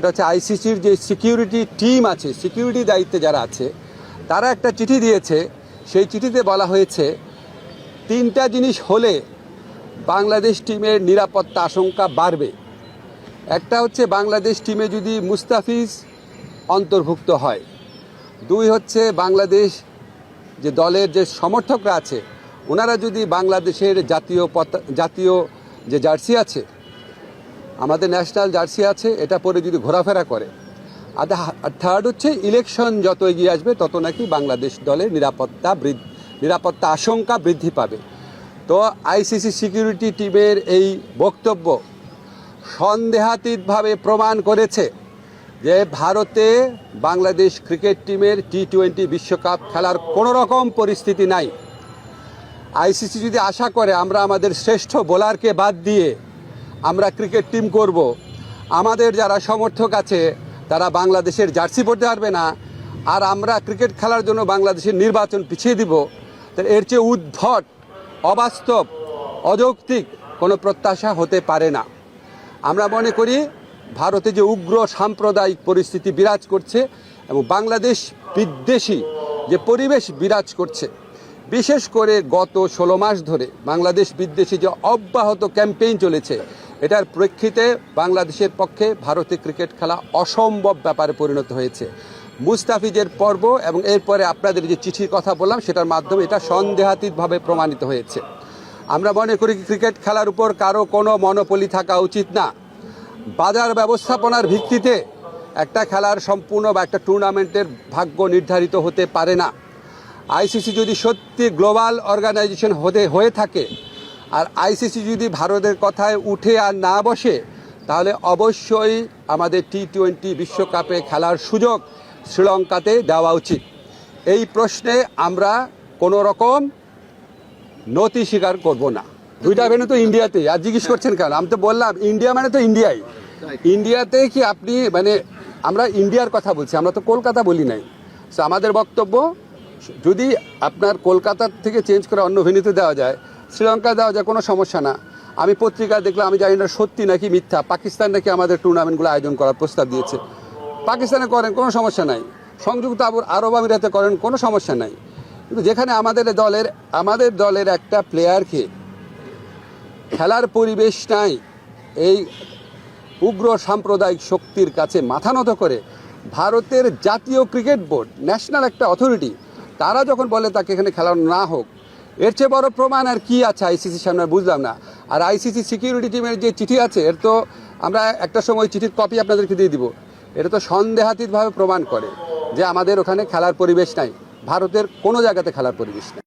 সেটা হচ্ছে আইসিসির যে সিকিউরিটি টিম আছে, সিকিউরিটি দায়িত্বে যারা আছে, তারা একটা চিঠি দিয়েছে। সেই চিঠিতে বলা হয়েছে 3টা জিনিস হলে বাংলাদেশ টিমের নিরাপত্তা আশঙ্কা বাড়বে। একটা হচ্ছে বাংলাদেশ টিমে যদি মুস্তাফিজ অন্তর্ভুক্ত হয়, 2 হচ্ছে বাংলাদেশ যে দলের যে সমর্থকরা আছে ওনারা যদি বাংলাদেশের জাতীয় যে জার্সি আছে, আমাদের ন্যাশনাল জার্সি আছে, এটা পরে যদি ঘোরাফেরা করে। আর 3rd হচ্ছে ইলেকশন যত এগিয়ে আসবে তত নাকি বাংলাদেশ দলের নিরাপত্তা আশঙ্কা বৃদ্ধি পাবে। তো আইসিসি সিকিউরিটি টিমের এই বক্তব্য সন্দেহাতীতভাবে প্রমাণ করেছে যে ভারতে বাংলাদেশ ক্রিকেট টিমের T20 বিশ্বকাপ খেলার কোনো রকম পরিস্থিতি নাই। আইসিসি যদি আশা করে আমরা আমাদের শ্রেষ্ঠ বোলারকে বাদ দিয়ে আমরা ক্রিকেট টিম করব, আমাদের যারা সমর্থক আছে তারা বাংলাদেশের জার্সি পরতে পারবে না, আর আমরা ক্রিকেট খেলার জন্য বাংলাদেশের নির্বাচন পিছিয়ে দিব, তো এর চেয়ে উদ্ভট, অবাস্তব, অযৌক্তিক কোনো প্রত্যাশা হতে পারে না। আমরা মনে করি ভারতে যে উগ্র সাম্প্রদায়িক পরিস্থিতি বিরাজ করছে এবং বাংলাদেশ বিদ্বেষী যে পরিবেশ বিরাজ করছে, বিশেষ করে গত 16 মাস ধরে বাংলাদেশ বিদ্বেষী যে অব্যাহত ক্যাম্পেইন চলেছে, এটার প্রেক্ষিতে বাংলাদেশের পক্ষে ভারতে ক্রিকেট খেলা অসম্ভব ব্যাপারে পরিণত হয়েছে। মুস্তাফিজের পর্ব এবং এরপরে আপনাদের যে চিঠির কথা বললাম সেটার মাধ্যমে এটা সন্দেহাতীতভাবে প্রমাণিত হয়েছে। আমরা মনে করি ক্রিকেট খেলার উপর কারো কোনো মনোপলি থাকা উচিত না। বাজার ব্যবস্থাপনার ভিত্তিতে একটা খেলার সম্পূর্ণ বা একটা টুর্নামেন্টের ভাগ্য নির্ধারিত হতে পারে না। আইসিসি যদি সত্যি গ্লোবাল অর্গানাইজেশন হয়ে থাকে আর আইসিসি যদি ভারতের কথায় উঠে আর না বসে, তাহলে অবশ্যই আমাদের T20 বিশ্বকাপে খেলার সুযোগ শ্রীলঙ্কাতে দেওয়া উচিত। এই প্রশ্নে আমরা কোনো রকম নতি স্বীকার করব না। 2টা ভেন্যু তো ইন্ডিয়াতে, আর জিজ্ঞেস করছেন কেন? আমি তো বললাম ইন্ডিয়া মানে তো ইন্ডিয়াই। ইন্ডিয়াতে কি আপনি মানে আমরা ইন্ডিয়ার কথা বলছি, আমরা তো কলকাতা বলি নাই। সো আমাদের বক্তব্য, যদি আপনার কলকাতার থেকে চেঞ্জ করে অন্য ভেন্যুতে দেওয়া যায়, শ্রীলঙ্কা দেওয়া যায়, কোনো সমস্যা না। আমি পত্রিকায় দেখলাম, আমি জানি না সত্যি নাকি মিথ্যা, পাকিস্তান নাকি আমাদের টুর্নামেন্টগুলো আয়োজন করার প্রস্তাব দিয়েছে। পাকিস্তানে করেন, কোনো সমস্যা নাই। সংযুক্ত আরব আমিরাতে করেন, কোনো সমস্যা নাই। কিন্তু যেখানে আমাদের দলের একটা প্লেয়ারকে খেলার পরিবেশ নাই, এই উগ্র সাম্প্রদায়িক শক্তির কাছে মাথা নত করে ভারতের জাতীয় ক্রিকেট বোর্ড, ন্যাশনাল একটা অথরিটি, তারা যখন বলে তাকে এখানে খেলানো না হোক, এর চেয়ে বড় প্রমাণ আর কি আছে আইসিসির সামনে? বুঝলাম না। আর আইসিসি সিকিউরিটি টিমের যে চিঠি আছে, এর তো আমরা একটা সময় চিঠির কপি আপনাদেরকে দিয়ে দিব। এটা তো সন্দেহাতীতভাবে প্রমাণ করে যে আমাদের ওখানে খেলার পরিবেশ নাই, ভারতের কোনো জায়গাতে খেলার পরিবেশ নাই।